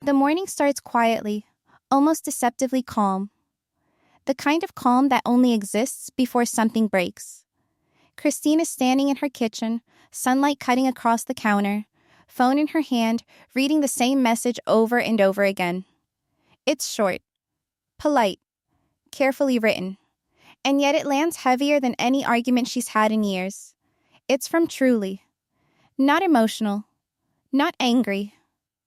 The morning starts quietly, almost deceptively calm. The kind of calm that only exists before something breaks. Christine is standing in her kitchen, sunlight cutting across the counter, phone in her hand, reading the same message over and over again. It's short, polite, carefully written, and yet it lands heavier than any argument she's had in years. It's from Truly. Not emotional, not angry,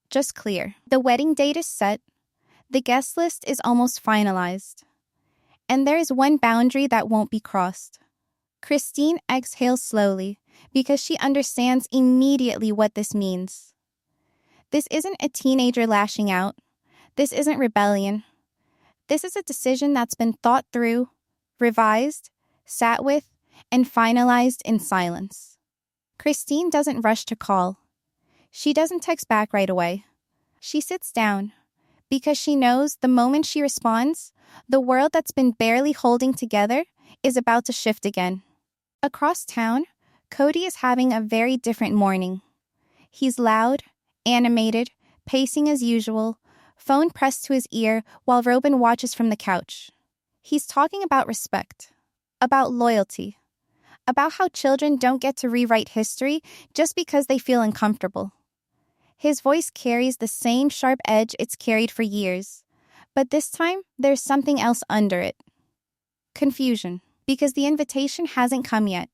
just clear. The wedding date is set. The guest list is almost finalized. And there is one boundary that won't be crossed. Christine exhales slowly because she understands immediately what this means. This isn't a teenager lashing out. This isn't rebellion. This is a decision that's been thought through, revised, sat with, and finalized in silence. Christine doesn't rush to call. She doesn't text back right away. She sits down because she knows the moment she responds, the world that's been barely holding together is about to shift again. Across town, Kody is having a very different morning. He's loud, animated, pacing as usual, phone pressed to his ear while Robyn watches from the couch. He's talking about respect, about loyalty, about how children don't get to rewrite history just because they feel uncomfortable. His voice carries the same sharp edge it's carried for years, but this time there's something else under it. Confusion, because the invitation hasn't come yet.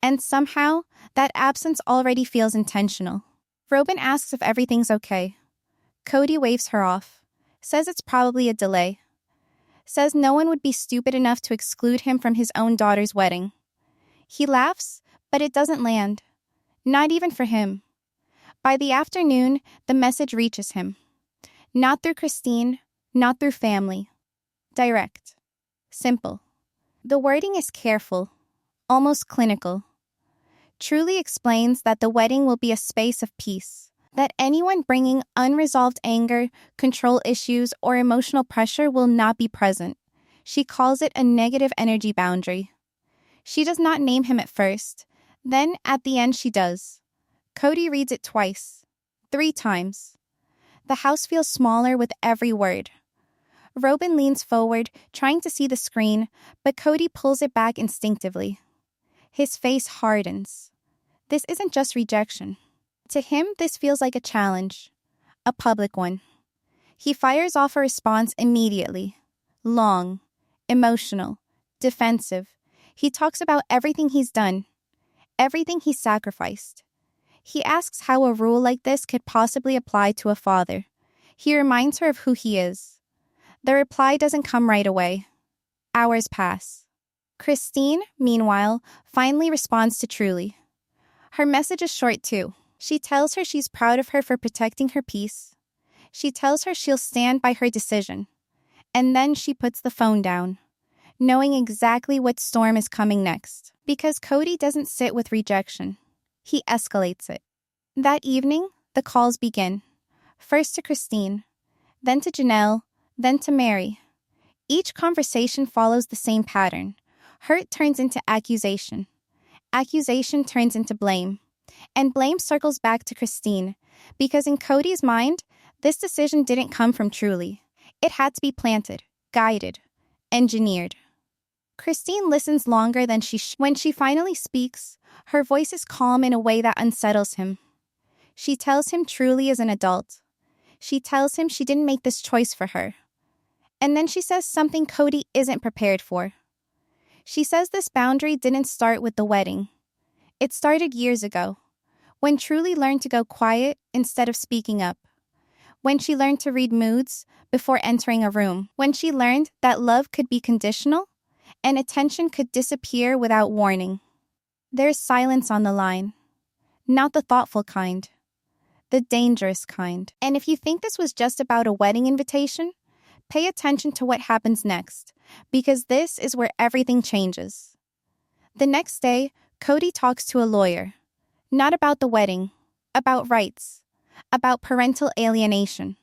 And somehow, that absence already feels intentional. Robyn asks if everything's okay. Kody waves her off, says it's probably a delay, says no one would be stupid enough to exclude him from his own daughter's wedding. He laughs, but it doesn't land. Not even for him. By the afternoon, the message reaches him. Not through Christine, not through family. Direct. Simple. The wording is careful, almost clinical. Truly explains that the wedding will be a space of peace, that anyone bringing unresolved anger, control issues, or emotional pressure will not be present. She calls it a negative energy boundary. She does not name him at first. Then, at the end, she does. Kody reads it twice, 3 times. The house feels smaller with every word. Robyn leans forward, trying to see the screen, but Kody pulls it back instinctively. His face hardens. This isn't just rejection. To him, this feels like a challenge, a public one. He fires off a response immediately. Long, emotional, defensive. He talks about everything he's done, everything he's sacrificed. He asks how a rule like this could possibly apply to a father. He reminds her of who he is. The reply doesn't come right away. Hours pass. Christine, meanwhile, finally responds to Truly. Her message is short too. She tells her she's proud of her for protecting her peace. She tells her she'll stand by her decision. And then she puts the phone down, knowing exactly what storm is coming next. Because Kody doesn't sit with rejection. He escalates it. That evening, the calls begin. First to Christine, then to Janelle, then to Meri. Each conversation follows the same pattern. Hurt turns into accusation. Accusation turns into blame. And blame circles back to Christine, because in Kody's mind, this decision didn't come from Truly. It had to be planted, guided, engineered. Christine listens longer than when she finally speaks, her voice is calm in a way that unsettles him. She tells him Truly is an adult. She tells him she didn't make this choice for her. And then she says something Kody isn't prepared for. She says this boundary didn't start with the wedding. It started years ago, when Truly learned to go quiet instead of speaking up. When she learned to read moods before entering a room. When she learned that love could be conditional and attention could disappear without warning. There's silence on the line. Not the thoughtful kind. The dangerous kind. And if you think this was just about a wedding invitation, pay attention to what happens next, because this is where everything changes. The next day, Kody talks to a lawyer. Not about the wedding, about rights, about parental alienation,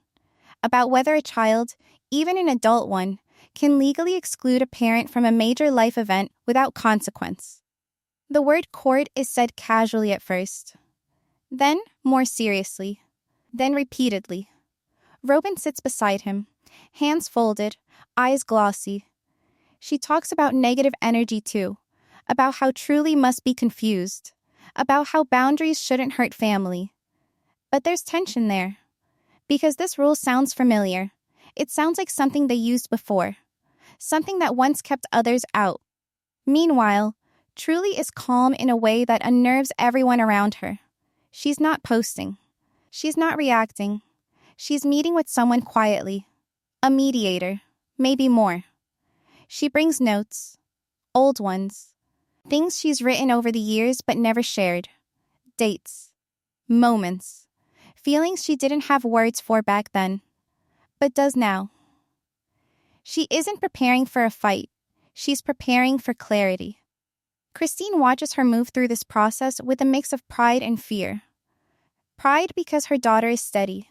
about whether a child, even an adult one, can legally exclude a parent from a major life event without consequence. The word court is said casually at first, then more seriously, then repeatedly. Robyn sits beside him, hands folded, eyes glossy. She talks about negative energy too, about how truly must be confused, about how boundaries shouldn't hurt family. But there's tension there. Because this rule sounds familiar. It sounds like something they used before. Something that once kept others out. Meanwhile, Truly is calm in a way that unnerves everyone around her. She's not posting. She's not reacting. She's meeting with someone quietly. A mediator. Maybe more. She brings notes. Old ones. Things she's written over the years but never shared. Dates. Moments. Feelings she didn't have words for back then. But does now. She isn't preparing for a fight. She's preparing for clarity. Christine watches her move through this process with a mix of pride and fear. Pride because her daughter is steady.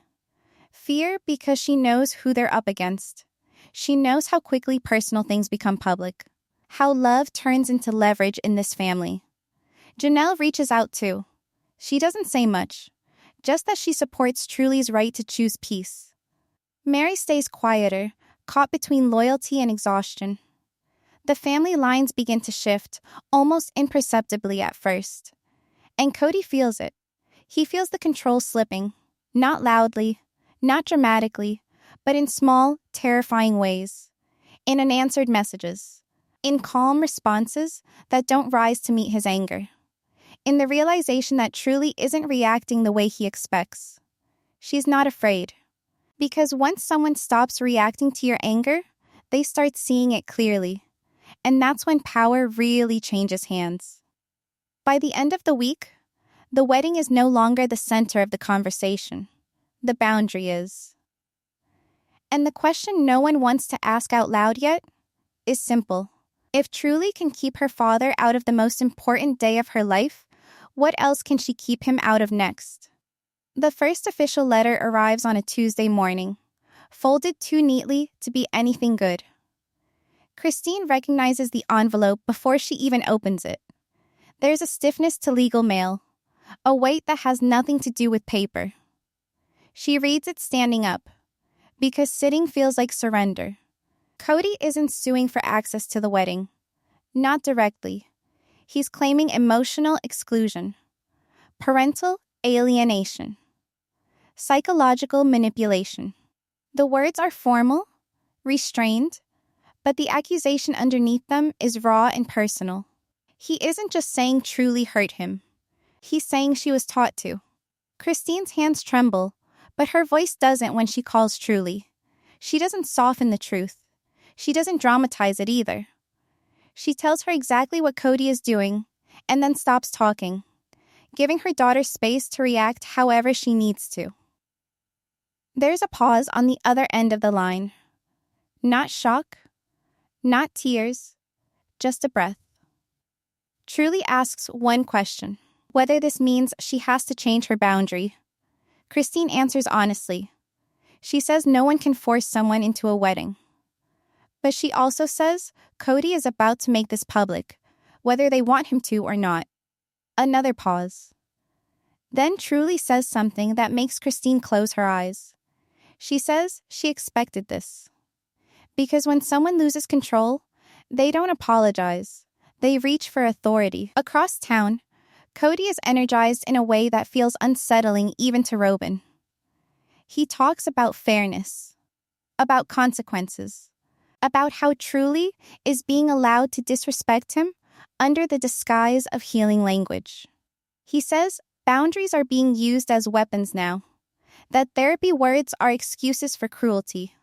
Fear because she knows who they're up against. She knows how quickly personal things become public. How love turns into leverage in this family. Janelle reaches out too. She doesn't say much, just that she supports Truly's right to choose peace. Meri stays quieter, caught between loyalty and exhaustion. The family lines begin to shift, almost imperceptibly at first. And Kody feels it. He feels the control slipping, not loudly, not dramatically, but in small, terrifying ways. In unanswered messages. In calm responses that don't rise to meet his anger. In the realization that Truly isn't reacting the way he expects. She's not afraid. Because once someone stops reacting to your anger, they start seeing it clearly. And that's when power really changes hands. By the end of the week, the wedding is no longer the center of the conversation. The boundary is. And the question no one wants to ask out loud yet is simple. If Truly can keep her father out of the most important day of her life, what else can she keep him out of next? The first official letter arrives on a Tuesday morning, folded too neatly to be anything good. Christine recognizes the envelope before she even opens it. There's a stiffness to legal mail, a weight that has nothing to do with paper. She reads it standing up, because sitting feels like surrender. Kody isn't suing for access to the wedding. Not directly. He's claiming emotional exclusion, parental alienation, psychological manipulation. The words are formal, restrained, but the accusation underneath them is raw and personal. He isn't just saying Truly hurt him. He's saying she was taught to. Christine's hands tremble, but her voice doesn't when she calls Truly. She doesn't soften the truth. She doesn't dramatize it either. She tells her exactly what Kody is doing, and then stops talking, giving her daughter space to react however she needs to. There's a pause on the other end of the line. Not shock, not tears, just a breath. Truly asks one question, whether this means she has to change her boundary. Christine answers honestly. She says no one can force someone into a wedding. But she also says Kody is about to make this public, whether they want him to or not. Another pause. Then Truly says something that makes Christine close her eyes. She says she expected this. Because when someone loses control, they don't apologize. They reach for authority. Across town, Kody is energized in a way that feels unsettling even to Robyn. He talks about fairness, about consequences, about how Truly is being allowed to disrespect him under the disguise of healing language. He says boundaries are being used as weapons now, that therapy words are excuses for cruelty.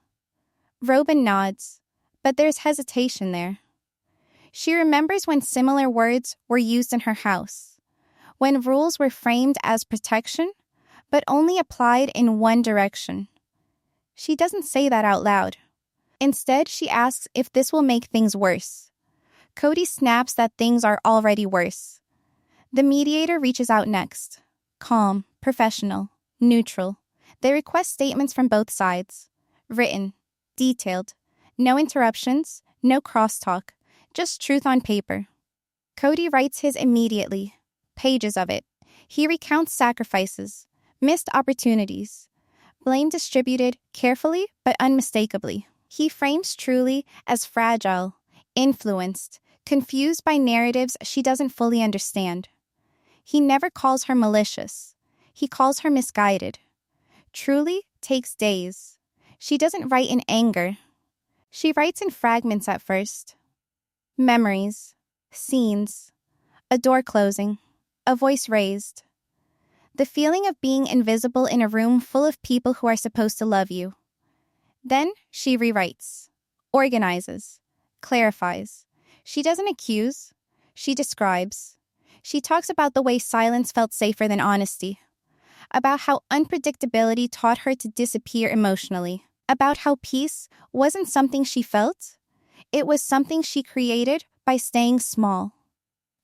Robyn nods, but there's hesitation there. She remembers when similar words were used in her house, when rules were framed as protection, but only applied in one direction. She doesn't say that out loud. Instead, she asks if this will make things worse. Kody snaps that things are already worse. The mediator reaches out next. Calm, professional, neutral. They request statements from both sides. Written, detailed. No interruptions, no crosstalk. Just truth on paper. Kody writes his immediately. Pages of it. He recounts sacrifices, missed opportunities. blame distributed carefully but unmistakably. He frames Truly as fragile, influenced, confused by narratives she doesn't fully understand. He never calls her malicious. He calls her misguided. Truly takes days. She doesn't write in anger. She writes in fragments at first. Memories, scenes, a door closing, a voice raised. The feeling of being invisible in a room full of people who are supposed to love you. Then she rewrites, organizes, clarifies. She doesn't accuse. She describes. She talks about the way silence felt safer than honesty. About how unpredictability taught her to disappear emotionally. About how peace wasn't something she felt. It was something she created by staying small.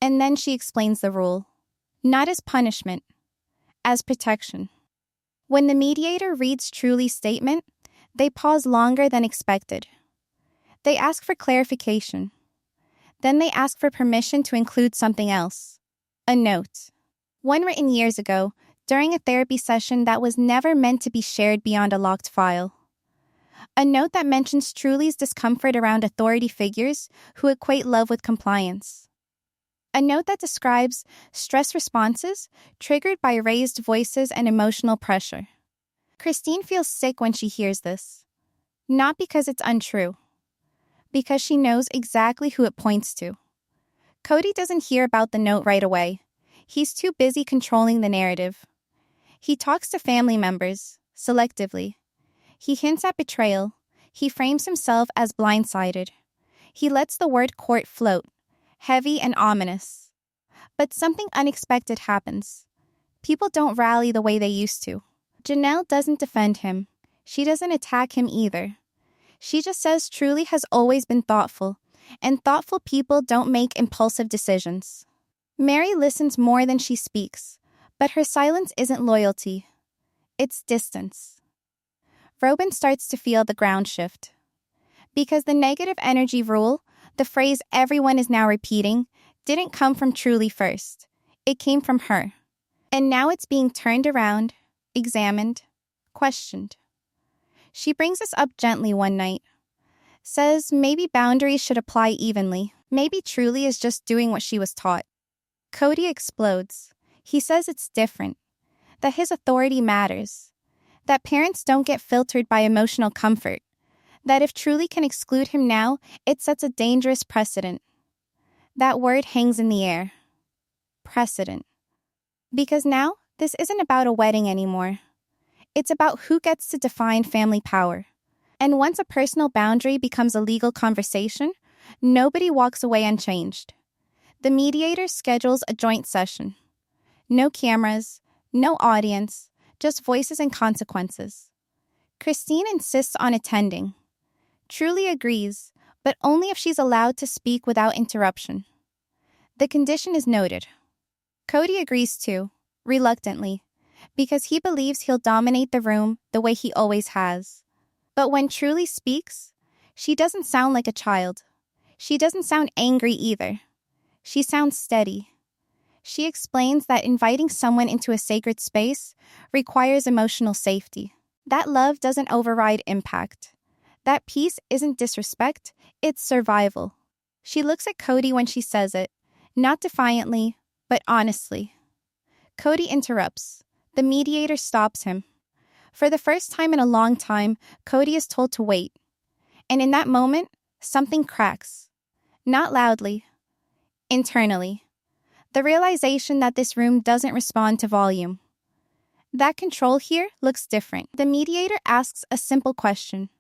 And then she explains the rule. Not as punishment, as protection. When the mediator reads Truly's statement, they pause longer than expected. They ask for clarification. Then they ask for permission to include something else. A note. One written years ago, during a therapy session that was never meant to be shared beyond a locked file. A note that mentions Truly's discomfort around authority figures who equate love with compliance. A note that describes stress responses triggered by raised voices and emotional pressure. Christine feels sick when she hears this. Not because it's untrue. Because she knows exactly who it points to. Kody doesn't hear about the note right away. He's too busy controlling the narrative. He talks to family members, selectively. He hints at betrayal. He frames himself as blindsided. He lets the word court float, heavy and ominous. But something unexpected happens. People don't rally the way they used to. Janelle doesn't defend him. She doesn't attack him either. She just says Truly has always been thoughtful, and thoughtful people don't make impulsive decisions. Meri listens more than she speaks, but her silence isn't loyalty. It's distance. Robyn starts to feel the ground shift. Because the negative energy rule, the phrase everyone is now repeating, didn't come from Truly first. It came from her. And now it's being turned around, examined, questioned. She brings us up gently one night. Says maybe boundaries should apply evenly. Maybe Truly is just doing what she was taught. Kody explodes. He says it's different. That his authority matters. That parents don't get filtered by emotional comfort. That if Truly can exclude him now, it sets a dangerous precedent. That word hangs in the air. Precedent. Because now, this isn't about a wedding anymore. It's about who gets to define family power. And once a personal boundary becomes a legal conversation, nobody walks away unchanged. The mediator schedules a joint session. No cameras, no audience, just voices and consequences. Christine insists on attending. Truly agrees, but only if she's allowed to speak without interruption. The condition is noted. Kody agrees too, reluctantly, because he believes he'll dominate the room the way he always has. But when Truly speaks, she doesn't sound like a child. She doesn't sound angry either. She sounds steady. She explains that inviting someone into a sacred space requires emotional safety. That love doesn't override impact. That peace isn't disrespect, it's survival. She looks at Kody when she says it, not defiantly, but honestly. Kody interrupts. The mediator stops him. For the first time in a long time, Kody is told to wait. And in that moment, something cracks. Not loudly. Internally. The realization that this room doesn't respond to volume. That control here looks different. The mediator asks a simple question.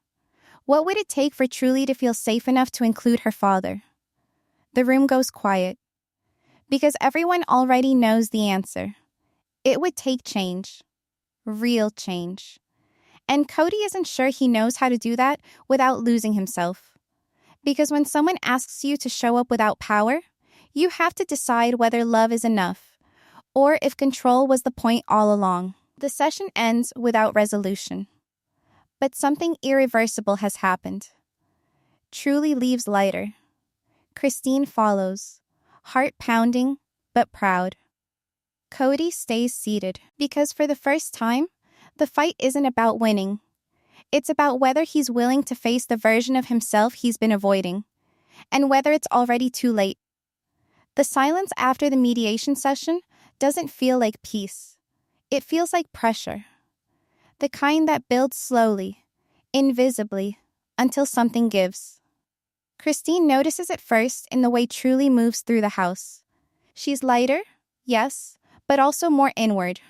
What would it take for Truly to feel safe enough to include her father? The room goes quiet. Because everyone already knows the answer. It would take change. Real change. And Kody isn't sure he knows how to do that without losing himself. Because when someone asks you to show up without power, you have to decide whether love is enough, or if control was the point all along. The session ends without resolution. But something irreversible has happened. Truly leaves lighter. Christine follows, heart pounding, but proud. Kody stays seated, because for the first time, The fight isn't about winning. It's about whether he's willing to face the version of himself he's been avoiding, and whether it's already too late. The silence after the mediation session doesn't feel like peace. It feels like pressure. The kind that builds slowly, invisibly, until something gives. Christine notices it first in the way Truly moves through the house. She's lighter, yes, but also more inward.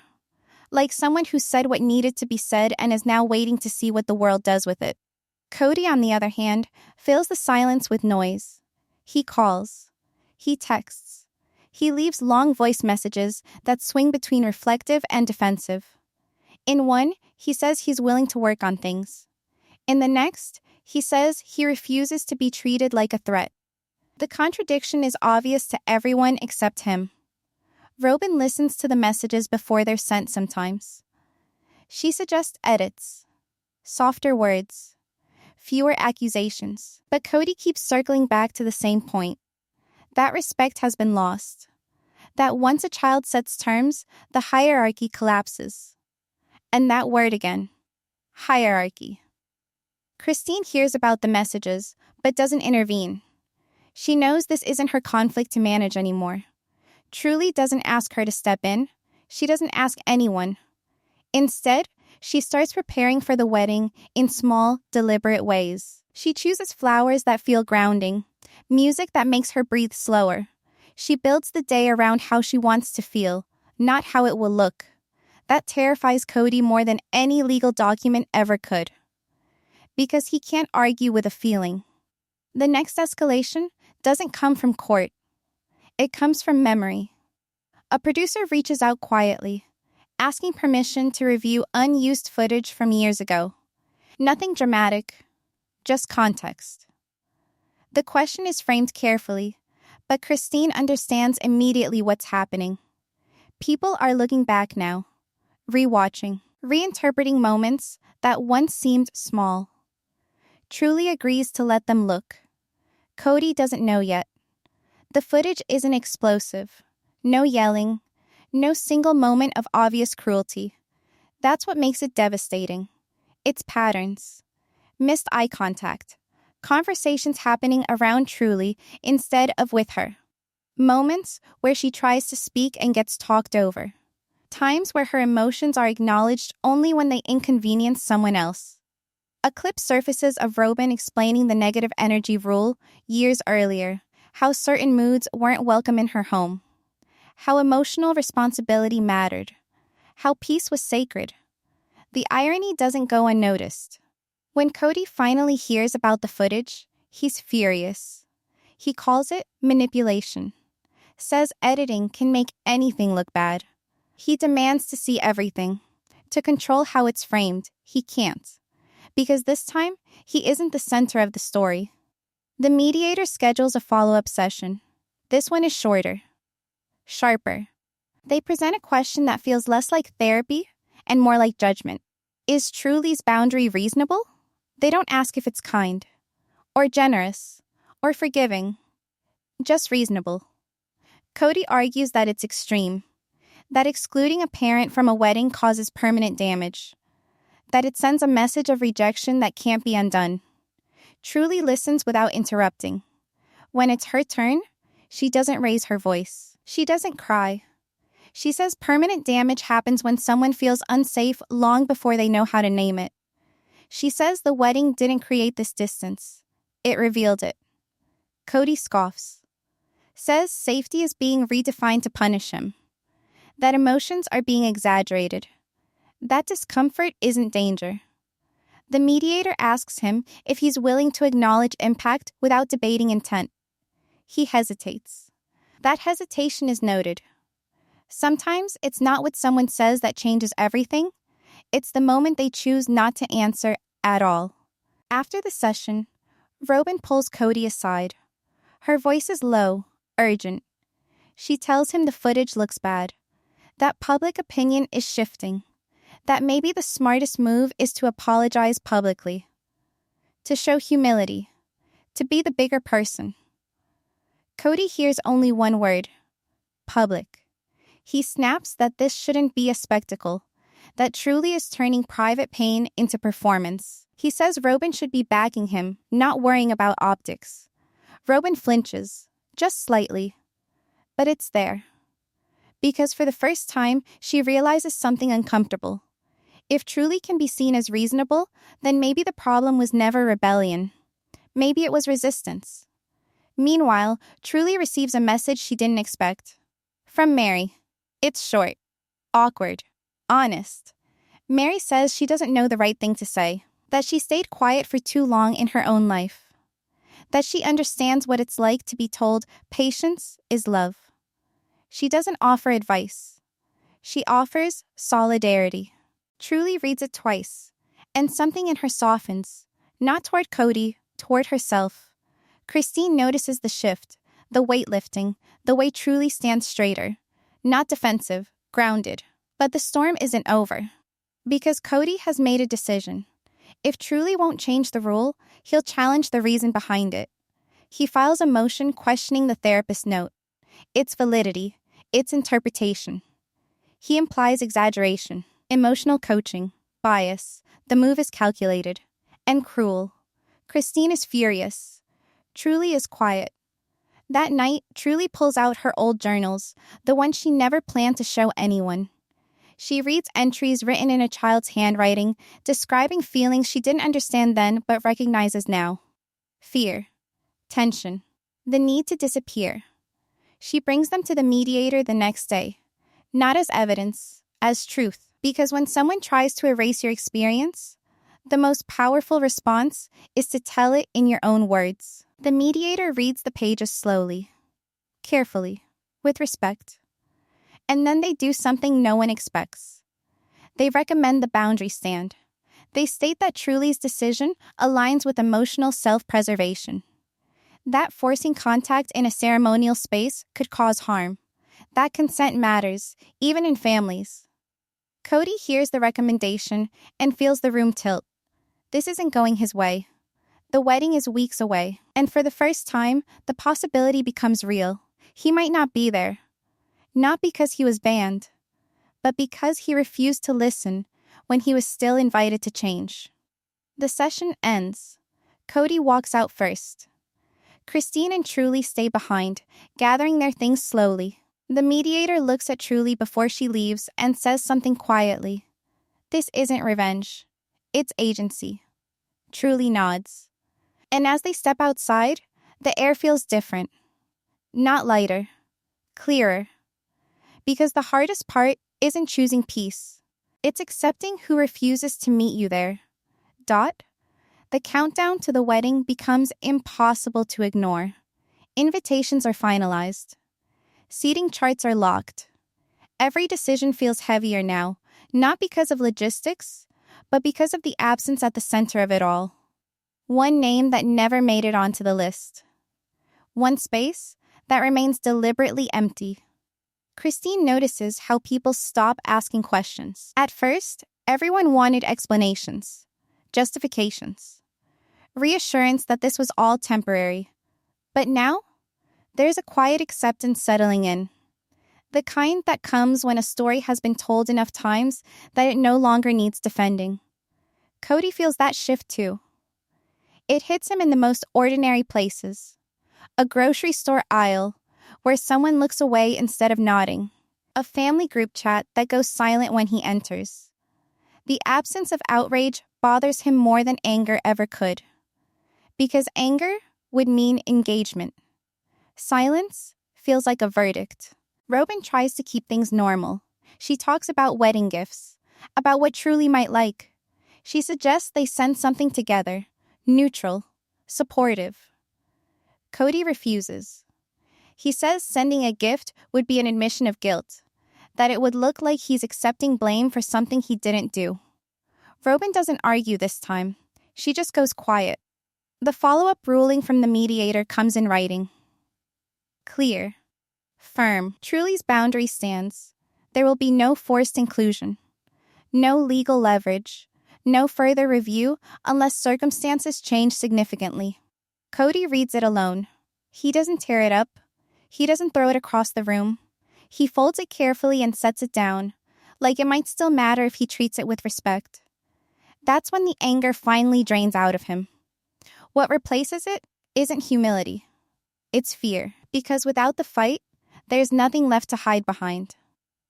Like someone who said what needed to be said and is now waiting to see what the world does with it. Kody, on the other hand, fills the silence with noise. He calls. He texts. He leaves long voice messages that swing between reflective and defensive. In one, he says he's willing to work on things. In the next, he says he refuses to be treated like a threat. The contradiction is obvious to everyone except him. Robyn listens to the messages before they're sent sometimes. She suggests edits, softer words, fewer accusations. But Kody keeps circling back to the same point. That respect has been lost. That once a child sets terms, the hierarchy collapses. And that word again. Hierarchy. Christine hears about the messages, but doesn't intervene. She knows this isn't her conflict to manage anymore. Truly doesn't ask her to step in. She doesn't ask anyone. Instead, she starts preparing for the wedding in small, deliberate ways. She chooses flowers that feel grounding, music that makes her breathe slower. She builds the day around how she wants to feel, not how it will look. That terrifies Kody more than any legal document ever could. Because he can't argue with a feeling. The next escalation doesn't come from court. It comes from memory. A producer reaches out quietly, asking permission to review unused footage from years ago. Nothing dramatic, just context. The question is framed carefully, but Christine understands immediately what's happening. People are looking back now, rewatching, reinterpreting moments that once seemed small. Truly agrees to let them look. Kody doesn't know yet. The footage isn't explosive. No yelling. No single moment of obvious cruelty. That's what makes it devastating. It's patterns. Missed eye contact. Conversations happening around Truly instead of with her. Moments where she tries to speak and gets talked over. Times where her emotions are acknowledged only when they inconvenience someone else. A clip surfaces of Robyn explaining the negative energy rule years earlier, how certain moods weren't welcome in her home, how emotional responsibility mattered, how peace was sacred. The irony doesn't go unnoticed. When Kody finally hears about the footage, he's furious. He calls it manipulation, says editing can make anything look bad. He demands to see everything, to control how it's framed. He can't. Because this time, he isn't the center of the story. The mediator schedules a follow-up session. This one is shorter, sharper. They present a question that feels less like therapy and more like judgment. Is Truly's boundary reasonable? They don't ask if it's kind, or generous, or forgiving. Just reasonable. Kody argues that it's extreme, that excluding a parent from a wedding causes permanent damage, that it sends a message of rejection that can't be undone. Truly listens without interrupting. When it's her turn, she doesn't raise her voice. She doesn't cry. She says permanent damage happens when someone feels unsafe long before they know how to name it. She says the wedding didn't create this distance. It revealed it. Kody scoffs. Says safety is being redefined to punish him. That emotions are being exaggerated. That discomfort isn't danger. The mediator asks him if he's willing to acknowledge impact without debating intent. He hesitates. That hesitation is noted. Sometimes it's not what someone says that changes everything. It's the moment they choose not to answer at all. After the session, Robyn pulls Kody aside. Her voice is low, urgent. She tells him the footage looks bad, that public opinion is shifting, that maybe the smartest move is to apologize publicly, to show humility, to be the bigger person. Kody hears only one word: public. He snaps that this shouldn't be a spectacle, that Truly is turning private pain into performance. He says Robyn should be backing him, not worrying about optics. Robyn flinches, just slightly. But it's there. Because for the first time, she realizes something uncomfortable. If Truly can be seen as reasonable, then maybe the problem was never rebellion. Maybe it was resistance. Meanwhile, Truly receives a message she didn't expect. From Meri. It's short, awkward, honest. Meri says she doesn't know the right thing to say, that she stayed quiet for too long in her own life, that she understands what it's like to be told patience is love. She doesn't offer advice. She offers solidarity. Truly reads it twice, and something in her softens, not toward Kody, toward herself. Christine notices the shift, the weightlifting, the way Truly stands straighter, not defensive, grounded. But the storm isn't over. Because Kody has made a decision. If Truly won't change the rule, he'll challenge the reason behind it. He files a motion questioning the therapist's note, its validity, its interpretation. He implies exaggeration, emotional coaching, bias. The move is calculated and cruel. Christine is furious. Truly is quiet. That night, Truly pulls out her old journals, the ones she never planned to show anyone. She reads entries written in a child's handwriting, describing feelings she didn't understand then but recognizes now. Fear, tension, the need to disappear. She brings them to the mediator the next day, not as evidence, as truth. Because when someone tries to erase your experience, the most powerful response is to tell it in your own words. The mediator reads the pages slowly, carefully, with respect. And then they do something no one expects. They recommend the boundary stand. They state that Truly's decision aligns with emotional self-preservation. That forcing contact in a ceremonial space could cause harm. That consent matters, even in families. Kody hears the recommendation and feels the room tilt. This isn't going his way. The wedding is weeks away, and for the first time, the possibility becomes real. He might not be there. Not because he was banned, but because he refused to listen when he was still invited to change. The session ends. Kody walks out first. Christine and Truly stay behind, gathering their things slowly. The mediator looks at Truly before she leaves and says something quietly. This isn't revenge. It's agency. Truly nods. And as they step outside, the air feels different. Not lighter. Clearer. Because the hardest part isn't choosing peace. It's accepting who refuses to meet you there. The countdown to the wedding becomes impossible to ignore. Invitations are finalized. Seating charts are locked. Every decision feels heavier now, not because of logistics, but because of the absence at the center of it all. One name that never made it onto the list. One space that remains deliberately empty. Christine notices how people stop asking questions. At first, everyone wanted explanations, justifications, reassurance that this was all temporary. But now, there's a quiet acceptance settling in. The kind that comes when a story has been told enough times that it no longer needs defending. Kody feels that shift too. It hits him in the most ordinary places. A grocery store aisle, where someone looks away instead of nodding. A family group chat that goes silent when he enters. The absence of outrage bothers him more than anger ever could. Because anger would mean engagement. Silence feels like a verdict. Robyn tries to keep things normal. She talks about wedding gifts, about what Truly might like. She suggests they send something together, neutral, supportive. Kody refuses. He says sending a gift would be an admission of guilt, that it would look like he's accepting blame for something he didn't do. Robyn doesn't argue this time. She just goes quiet. The follow-up ruling from the mediator comes in writing. Clear. Firm. Truly's boundary stands. There will be no forced inclusion. No legal leverage. No further review unless circumstances change significantly. Kody reads it alone. He doesn't tear it up. He doesn't throw it across the room. He folds it carefully and sets it down, like it might still matter if he treats it with respect. That's when the anger finally drains out of him. What replaces it isn't humility. It's fear, because without the fight, there's nothing left to hide behind.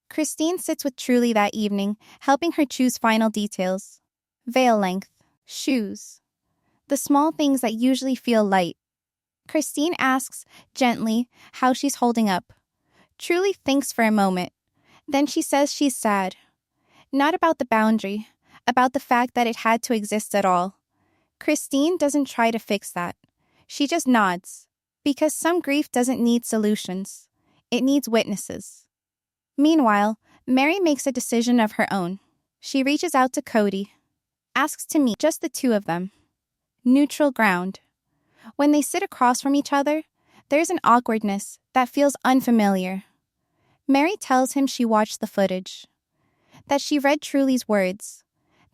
Christine sits with Truly that evening, helping her choose final details. Veil length, shoes, the small things that usually feel light. Christine asks, gently, how she's holding up. Truly thinks for a moment. Then she says she's sad. Not about the boundary, about the fact that it had to exist at all. Christine doesn't try to fix that. She just nods. Because some grief doesn't need solutions. It needs witnesses. Meanwhile, Meri makes a decision of her own. She reaches out to Kody, asks to meet just the two of them. Neutral ground. When they sit across from each other, there's an awkwardness that feels unfamiliar. Meri tells him she watched the footage, that she read Truly's words,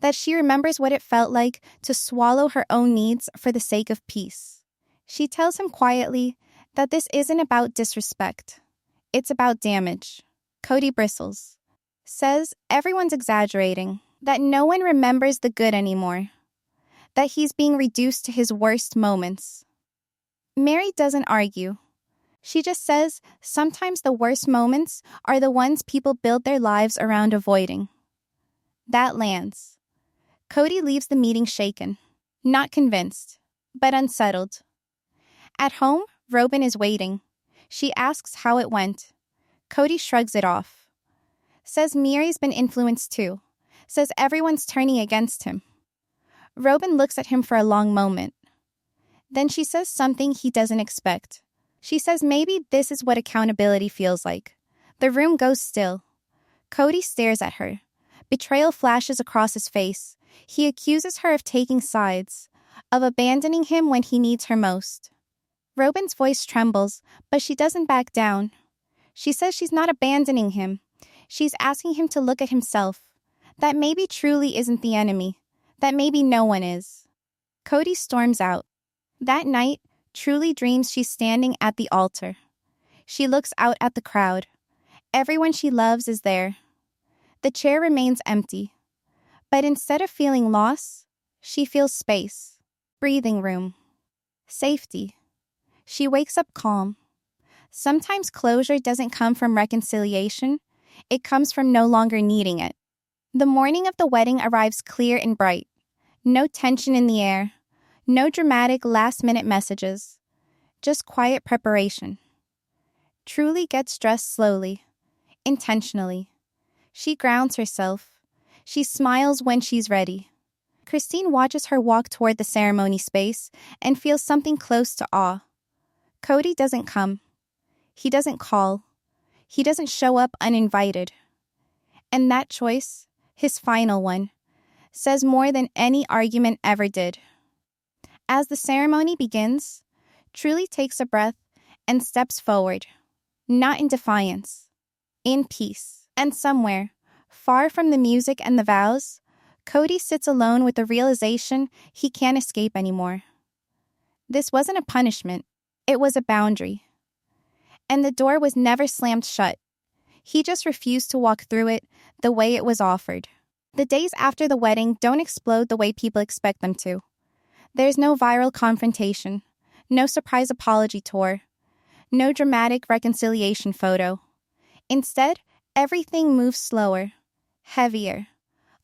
that she remembers what it felt like to swallow her own needs for the sake of peace. She tells him quietly that this isn't about disrespect. It's about damage. Kody bristles, says everyone's exaggerating, that no one remembers the good anymore, that he's being reduced to his worst moments. Meri doesn't argue. She just says sometimes the worst moments are the ones people build their lives around avoiding. That lands. Kody leaves the meeting shaken, not convinced, but unsettled. At home, Robyn is waiting. She asks how it went. Kody shrugs it off. Says Meri's been influenced too. Says everyone's turning against him. Robyn looks at him for a long moment. Then she says something he doesn't expect. She says maybe this is what accountability feels like. The room goes still. Kody stares at her. Betrayal flashes across his face. He accuses her of taking sides, of abandoning him when he needs her most. Robyn's voice trembles, but she doesn't back down. She says she's not abandoning him. She's asking him to look at himself. That maybe Truly isn't the enemy. That maybe no one is. Kody storms out. That night, Truly dreams she's standing at the altar. She looks out at the crowd. Everyone she loves is there. The chair remains empty. But instead of feeling loss, she feels space, breathing room, safety. She wakes up calm. Sometimes closure doesn't come from reconciliation. It comes from no longer needing it. The morning of the wedding arrives clear and bright. No tension in the air. No dramatic last-minute messages. Just quiet preparation. Truly gets dressed slowly, intentionally. She grounds herself. She smiles when she's ready. Christine watches her walk toward the ceremony space and feels something close to awe. Kody doesn't come. He doesn't call. He doesn't show up uninvited. And that choice, his final one, says more than any argument ever did. As the ceremony begins, Truly takes a breath and steps forward, not in defiance, in peace. And somewhere, far from the music and the vows, Kody sits alone with the realization he can't escape anymore. This wasn't a punishment. It was a boundary. And the door was never slammed shut. He just refused to walk through it the way it was offered. The days after the wedding don't explode the way people expect them to. There's no viral confrontation, no surprise apology tour, no dramatic reconciliation photo. Instead, everything moves slower, heavier,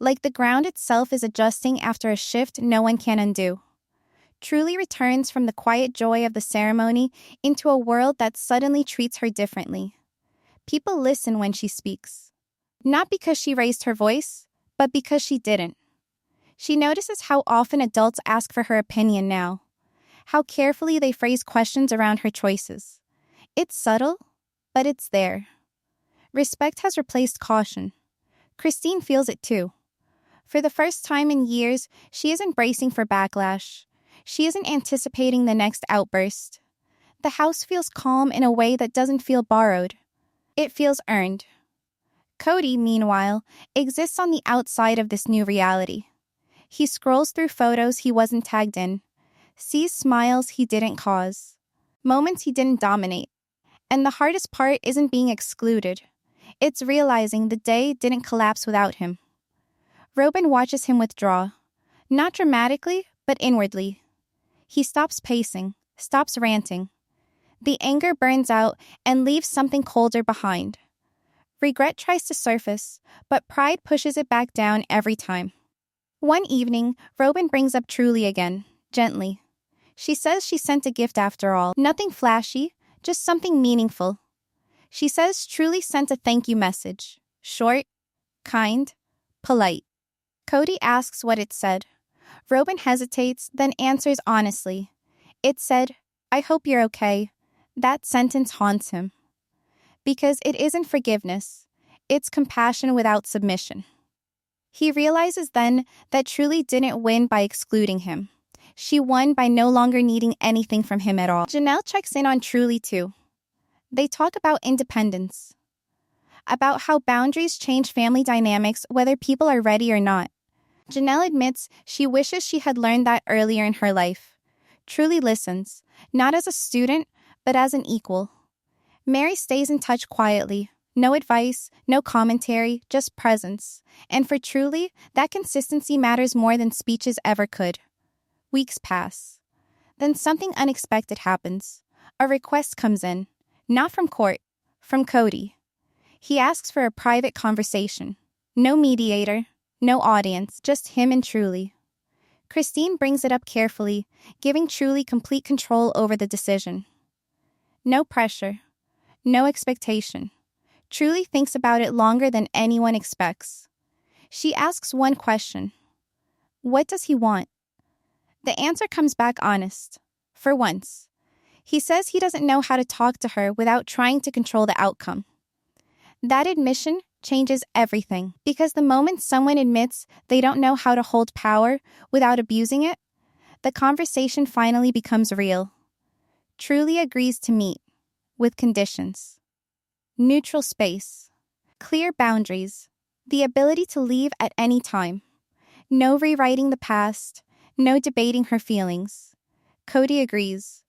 like the ground itself is adjusting after a shift no one can undo. Truly returns from the quiet joy of the ceremony into a world that suddenly treats her differently. People listen when she speaks. Not because she raised her voice, but because she didn't. She notices how often adults ask for her opinion now, how carefully they phrase questions around her choices. It's subtle, but it's there. Respect has replaced caution. Christine feels it too. For the first time in years, she isn't bracing for backlash. She isn't anticipating the next outburst. The house feels calm in a way that doesn't feel borrowed. It feels earned. Kody, meanwhile, exists on the outside of this new reality. He scrolls through photos he wasn't tagged in, sees smiles he didn't cause, moments he didn't dominate. And the hardest part isn't being excluded. It's realizing the day didn't collapse without him. Robyn watches him withdraw, not dramatically, but inwardly. He stops pacing, stops ranting. The anger burns out and leaves something colder behind. Regret tries to surface, but pride pushes it back down every time. One evening, Robyn brings up Truly again, gently. She says she sent a gift after all. Nothing flashy, just something meaningful. She says Truly sent a thank you message. Short, kind, polite. Kody asks what it said. Robyn hesitates, then answers honestly. It said, "I hope you're okay." That sentence haunts him. Because it isn't forgiveness. It's compassion without submission. He realizes then that Truly didn't win by excluding him. She won by no longer needing anything from him at all. Janelle checks in on Truly too. They talk about independence. About how boundaries change family dynamics whether people are ready or not. Janelle admits she wishes she had learned that earlier in her life. Truly listens, not as a student, but as an equal. Meri stays in touch quietly. No advice, no commentary, just presence. And for Truly, that consistency matters more than speeches ever could. Weeks pass. Then something unexpected happens. A request comes in, not from court, from Kody. He asks for a private conversation. No mediator, no audience, just him and Truly. Christine brings it up carefully, giving Truly complete control over the decision. No pressure, no expectation. Truly thinks about it longer than anyone expects. She asks one question. What does he want? The answer comes back honest. For once. He says he doesn't know how to talk to her without trying to control the outcome. That admission changes everything, because the moment someone admits they don't know how to hold power without abusing it, the conversation finally becomes real. Truly agrees to meet, with conditions. Neutral space. Clear boundaries. The ability to leave at any time. No rewriting the past. No debating her feelings. Kody agrees.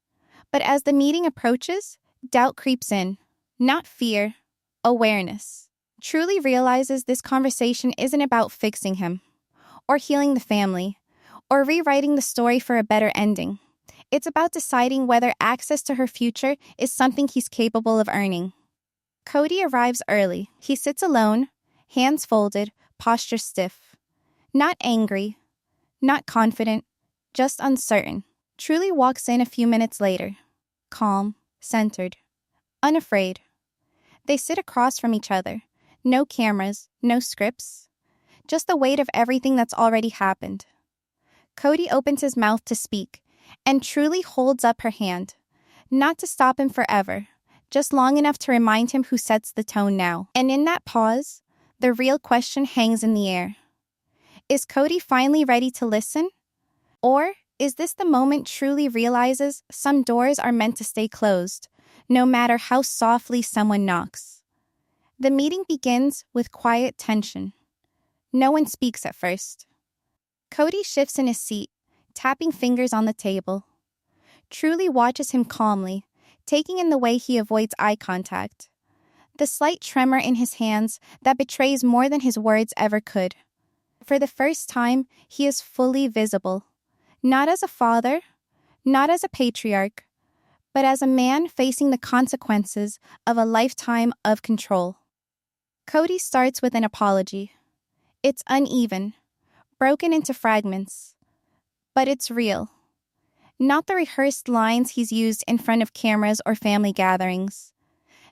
But as the meeting approaches, doubt creeps in. Not fear, awareness. Truly realizes this conversation isn't about fixing him, or healing the family, or rewriting the story for a better ending. It's about deciding whether access to her future is something he's capable of earning. Kody arrives early. He sits alone, hands folded, posture stiff. Not angry, not confident, just uncertain. Truly walks in a few minutes later. Calm, centered, unafraid. They sit across from each other. No cameras, no scripts. Just the weight of everything that's already happened. Kody opens his mouth to speak, and Truly holds up her hand. Not to stop him forever, just long enough to remind him who sets the tone now. And in that pause, the real question hangs in the air. Is Kody finally ready to listen? Or is this the moment Truly realizes some doors are meant to stay closed, no matter how softly someone knocks? The meeting begins with quiet tension. No one speaks at first. Kody shifts in his seat, tapping fingers on the table. Truly watches him calmly, taking in the way he avoids eye contact. The slight tremor in his hands that betrays more than his words ever could. For the first time, he is fully visible. Not as a father, not as a patriarch, but as a man facing the consequences of a lifetime of control. Kody starts with an apology. It's uneven, broken into fragments, but it's real. Not the rehearsed lines he's used in front of cameras or family gatherings.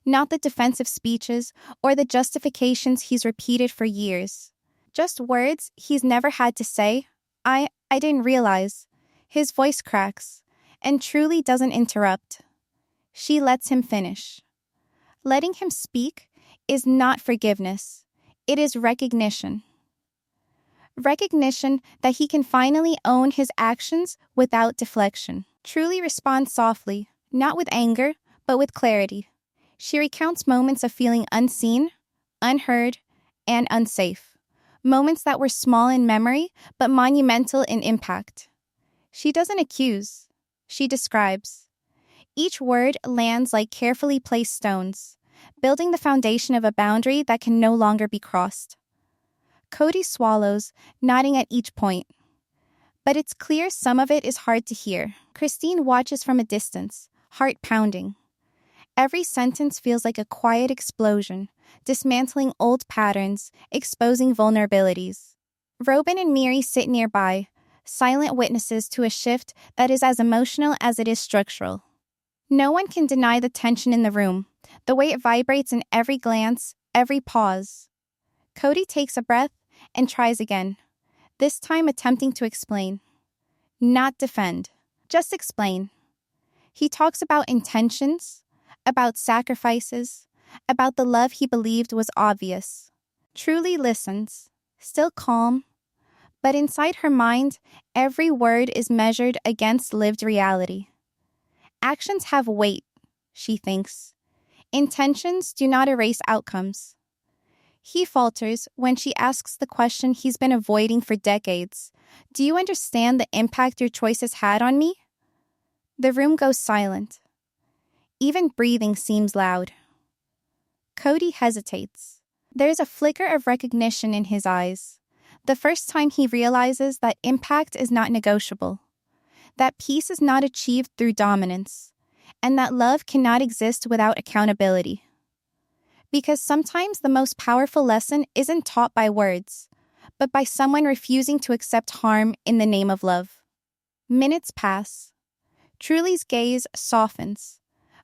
Not the defensive speeches or the justifications he's repeated for years. Just words he's never had to say. I didn't realize. His voice cracks, and Truly doesn't interrupt. She lets him finish. Letting him speak is not forgiveness. It is recognition. Recognition that he can finally own his actions without deflection. Truly responds softly, not with anger, but with clarity. She recounts moments of feeling unseen, unheard, and unsafe. Moments that were small in memory, but monumental in impact. She doesn't accuse. She describes. Each word lands like carefully placed stones, building the foundation of a boundary that can no longer be crossed. Kody swallows, nodding at each point. But it's clear some of it is hard to hear. Christine watches from a distance, heart pounding. Every sentence feels like a quiet explosion, dismantling old patterns, exposing vulnerabilities. Robyn and Meri sit nearby, silent witnesses to a shift that is as emotional as it is structural. No one can deny the tension in the room, the way it vibrates in every glance, every pause. Kody takes a breath and tries again, this time attempting to explain. Not defend, just explain. He talks about intentions, about sacrifices, about the love he believed was obvious. Truly listens, still calm, but inside her mind, every word is measured against lived reality. Actions have weight, she thinks. Intentions do not erase outcomes. He falters when she asks the question he's been avoiding for decades. Do you understand the impact your choices had on me? The room goes silent. Even breathing seems loud. Kody hesitates. There's a flicker of recognition in his eyes. The first time he realizes that impact is not negotiable, that peace is not achieved through dominance, and that love cannot exist without accountability. Because sometimes the most powerful lesson isn't taught by words, but by someone refusing to accept harm in the name of love. Minutes pass. Truly's gaze softens,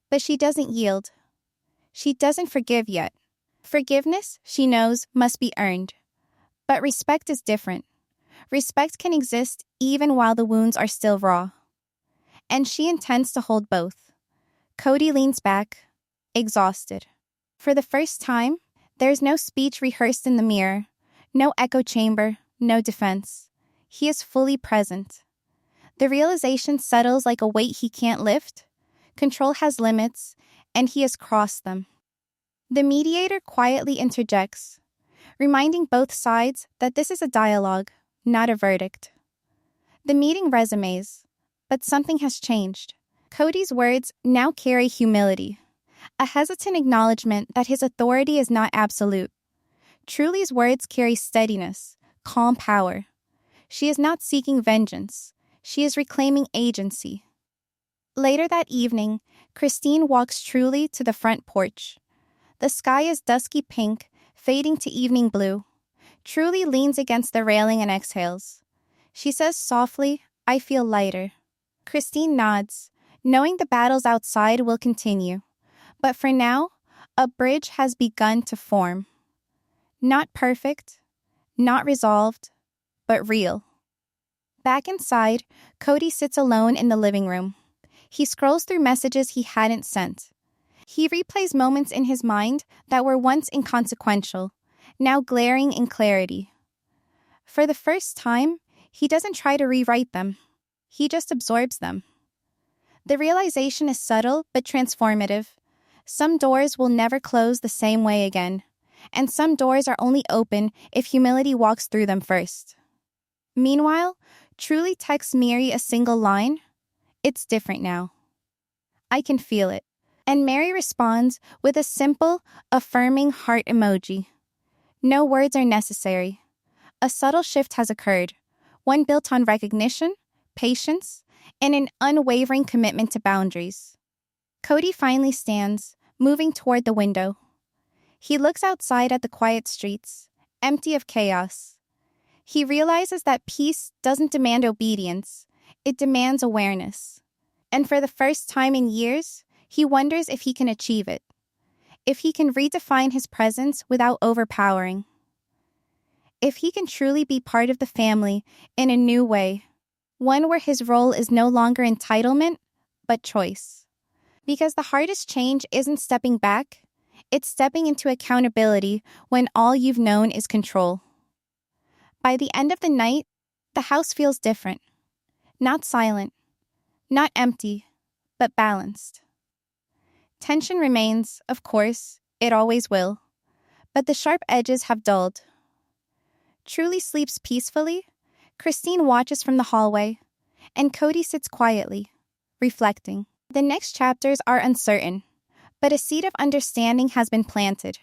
but she doesn't yield. She doesn't forgive yet. Forgiveness, she knows, must be earned. But respect is different. Respect can exist even while the wounds are still raw. And she intends to hold both. Kody leans back, exhausted. For the first time, there's no speech rehearsed in the mirror, no echo chamber, no defense. He is fully present. The realization settles like a weight he can't lift. Control has limits, and he has crossed them. The mediator quietly interjects, reminding both sides that this is a dialogue, not a verdict. The meeting resumes, but something has changed. Kody's words now carry humility, a hesitant acknowledgement that his authority is not absolute. Truly's words carry steadiness, calm power. She is not seeking vengeance. She is reclaiming agency. Later that evening, Christine walks Truly to the front porch. The sky is dusky pink, fading to evening blue. Truly leans against the railing and exhales. She says softly, "I feel lighter." Christine nods, knowing the battles outside will continue. But for now, a bridge has begun to form. Not perfect, not resolved, but real. Back inside, Kody sits alone in the living room. He scrolls through messages he hadn't sent. He replays moments in his mind that were once inconsequential, now glaring in clarity. For the first time, he doesn't try to rewrite them. He just absorbs them. The realization is subtle but transformative. Some doors will never close the same way again, and some doors are only open if humility walks through them first. Meanwhile, Truly texts Meri a single line, "It's different now. I can feel it." And Meri responds with a simple, affirming heart emoji. No words are necessary. A subtle shift has occurred, one built on recognition, patience, and an unwavering commitment to boundaries. Kody finally stands, moving toward the window. He looks outside at the quiet streets, empty of chaos. He realizes that peace doesn't demand obedience, it demands awareness. And for the first time in years, he wonders if he can achieve it, if he can redefine his presence without overpowering, if he can truly be part of the family in a new way, one where his role is no longer entitlement, but choice. Because the hardest change isn't stepping back, it's stepping into accountability when all you've known is control. By the end of the night, the house feels different. Not silent, not empty, but balanced. Tension remains, of course, it always will, but the sharp edges have dulled. Truly sleeps peacefully, Christine watches from the hallway, and Kody sits quietly, reflecting. The next chapters are uncertain, But a seed of understanding has been planted,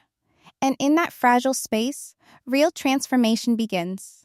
and in that fragile space, real transformation begins.